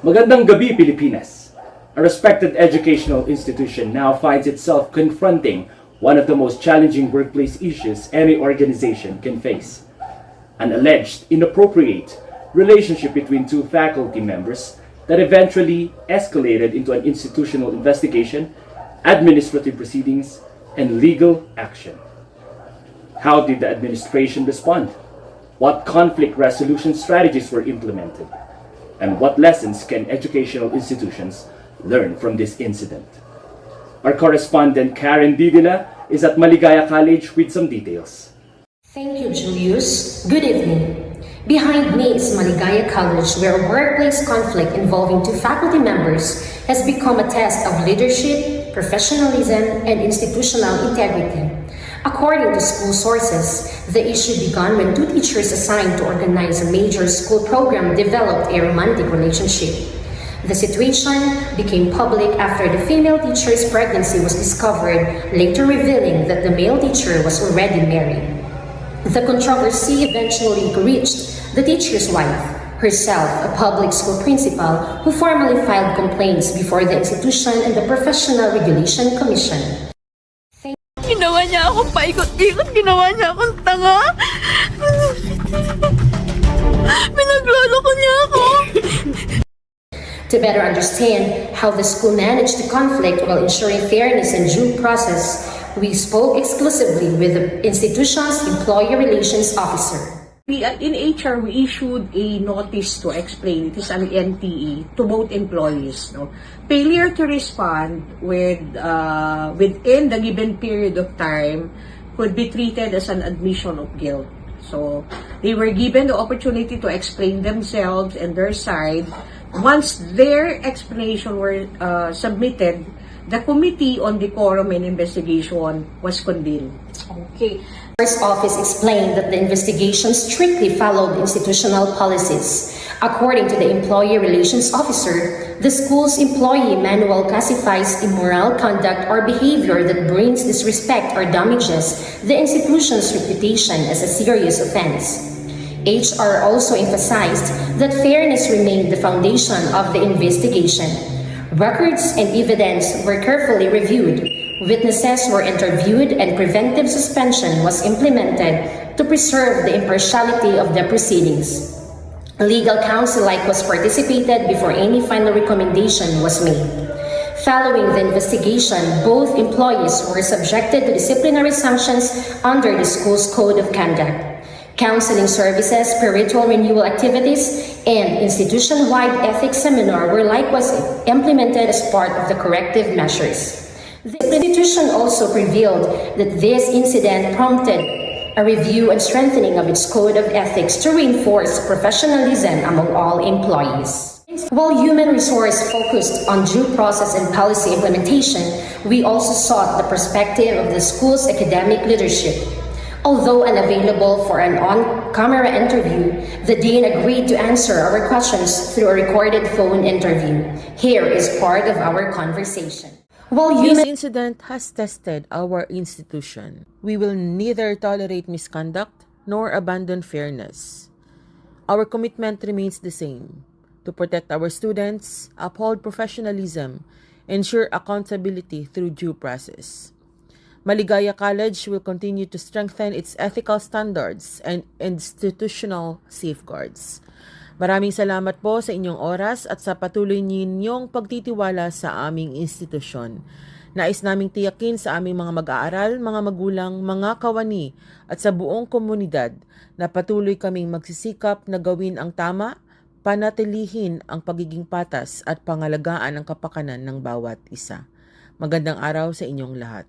Magandang gabi, Pilipinas! A respected educational institution now finds itself confronting one of the most challenging workplace issues any organization can face. An alleged inappropriate relationship between two faculty members that eventually escalated into an institutional investigation, administrative proceedings, and legal action. How did the administration respond? What conflict resolution strategies were implemented? And what lessons can educational institutions learn from this incident? Our correspondent Karen Didila is at Maligaya College with some details. Thank you, Julius. Good evening. Behind me is Maligaya College, where a workplace conflict involving two faculty members has become a test of leadership, professionalism, and institutional integrity. According to school sources, the issue began when two teachers assigned to organize a major school program developed a romantic relationship. The situation became public after the female teacher's pregnancy was discovered, later revealing that the male teacher was already married. The controversy eventually reached the teacher's wife, herself a public school principal who formally filed complaints before the institution and the Professional Regulation Commission. Ginawa niya akong paikot-ikot, ginawa niya akong tanga. Pinagloloko niya ako. To better understand how the school managed the conflict while ensuring fairness and due process, we spoke exclusively with the institution's employee relations officer. In HR, we issued a notice to explain, it is an NTE, to both employees. No? Failure to respond within the given period of time could be treated as an admission of guilt. So, they were given the opportunity to explain themselves and their side. Once their explanation were submitted, the Committee on Decorum and Investigation was convened. Okay. First office explained that the investigation strictly followed institutional policies. According to the employee relations officer, the school's employee manual classifies immoral conduct or behavior that brings disrespect or damages the institution's reputation as a serious offense. HR also emphasized that fairness remained the foundation of the investigation. Records and evidence were carefully reviewed. Witnesses were interviewed and preventive suspension was implemented to preserve the impartiality of the proceedings. Legal counsel likewise participated before any final recommendation was made. Following the investigation, both employees were subjected to disciplinary sanctions under the school's code of conduct. Counseling services, spiritual renewal activities, and institution-wide ethics seminar were likewise implemented as part of the corrective measures. The institution also revealed that this incident prompted a review and strengthening of its code of ethics to reinforce professionalism among all employees. While human resource focused on due process and policy implementation, we also sought the perspective of the school's academic leadership. Although unavailable for an on-camera interview, the dean agreed to answer our questions through a recorded phone interview. Here is part of our conversation. This incident has tested our institution. We will neither tolerate misconduct nor abandon fairness. Our commitment remains the same: to protect our students, uphold professionalism, ensure accountability through due process. Maligaya College will continue to strengthen its ethical standards and institutional safeguards. Maraming salamat po sa inyong oras at sa patuloy ninyong pagtitiwala sa aming institusyon. Nais naming tiyakin sa aming mga mag-aaral, mga magulang, mga kawani at sa buong komunidad na patuloy kaming magsisikap na gawin ang tama, panatilihin ang pagiging patas at pangalagaan ang kapakanan ng bawat isa. Magandang araw sa inyong lahat.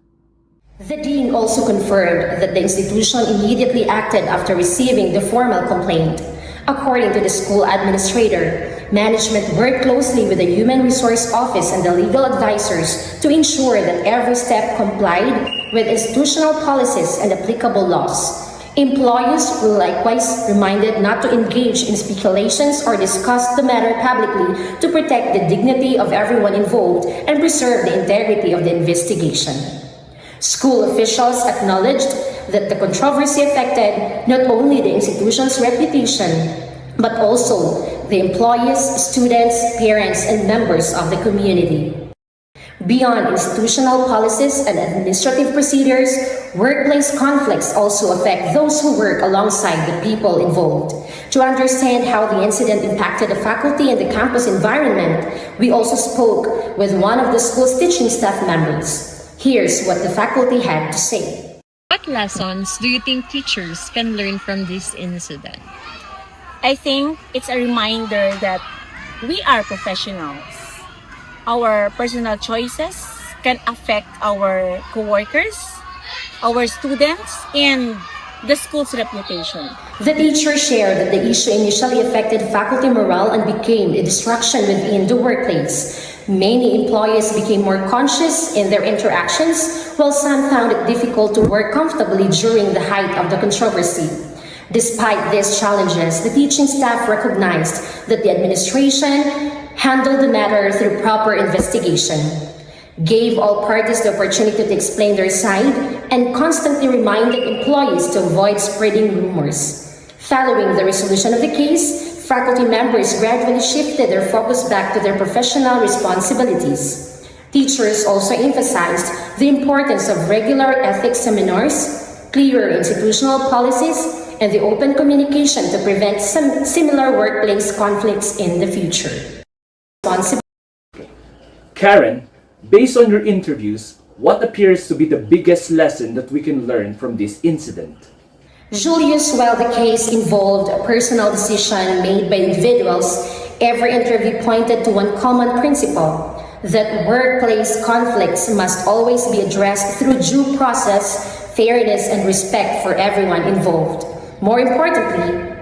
The dean also confirmed that the institution immediately acted after receiving the formal complaint. According to the school administrator, management worked closely with the Human Resource Office and the legal advisors to ensure that every step complied with institutional policies and applicable laws. Employees were likewise reminded not to engage in speculations or discuss the matter publicly to protect the dignity of everyone involved and preserve the integrity of the investigation. School officials acknowledged that the controversy affected not only the institution's reputation, but also the employees, students, parents, and members of the community. Beyond institutional policies and administrative procedures, workplace conflicts also affect those who work alongside the people involved. To understand how the incident impacted the faculty and the campus environment, we also spoke with one of the school's teaching staff members. Here's what the faculty had to say. What lessons do you think teachers can learn from this incident? I think it's a reminder that we are professionals. Our personal choices can affect our coworkers, our students, and the school's reputation. The teacher shared that the issue initially affected faculty morale and became a distraction within the workplace. Many employees became more conscious in their interactions, while some found it difficult to work comfortably during the height of the controversy. Despite these challenges, the teaching staff recognized that the administration handled the matter through proper investigation, gave all parties the opportunity to explain their side, and constantly reminded employees to avoid spreading rumors. Following the resolution of the case, faculty members gradually shifted their focus back to their professional responsibilities. Teachers also emphasized the importance of regular ethics seminars, clear institutional policies, and the open communication to prevent some similar workplace conflicts in the future. Karen, based on your interviews, what appears to be the biggest lesson that we can learn from this incident? Julius, while the case involved a personal decision made by individuals, every interview pointed to one common principle, that workplace conflicts must always be addressed through due process, fairness, and respect for everyone involved. More importantly,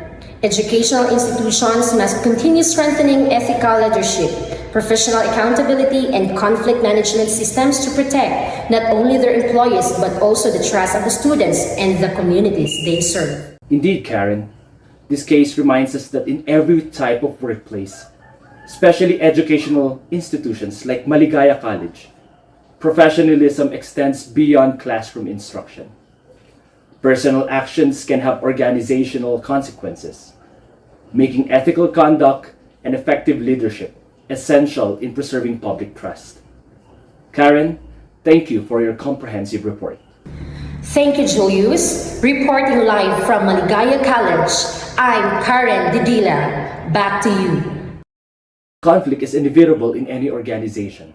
educational institutions must continue strengthening ethical leadership, professional accountability, and conflict management systems to protect not only their employees but also the trust of the students and the communities they serve. Indeed, Karen, this case reminds us that in every type of workplace, especially educational institutions like Maligaya College, professionalism extends beyond classroom instruction. Personal actions can have organizational consequences, making ethical conduct and effective leadership essential in preserving public trust. Karen, thank you for your comprehensive report. Thank you, Julius. Reporting live from Maligaya College, I'm Karen Didila. Back to you. Conflict is inevitable in any organization,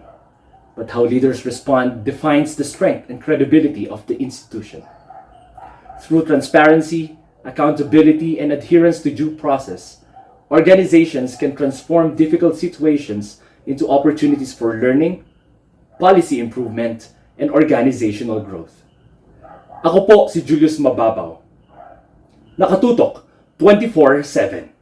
but how leaders respond defines the strength and credibility of the institution. Through transparency, accountability, and adherence to due process, organizations can transform difficult situations into opportunities for learning, policy improvement, and organizational growth. Ako po si Julius Mababaw. Nakatutok 24/7.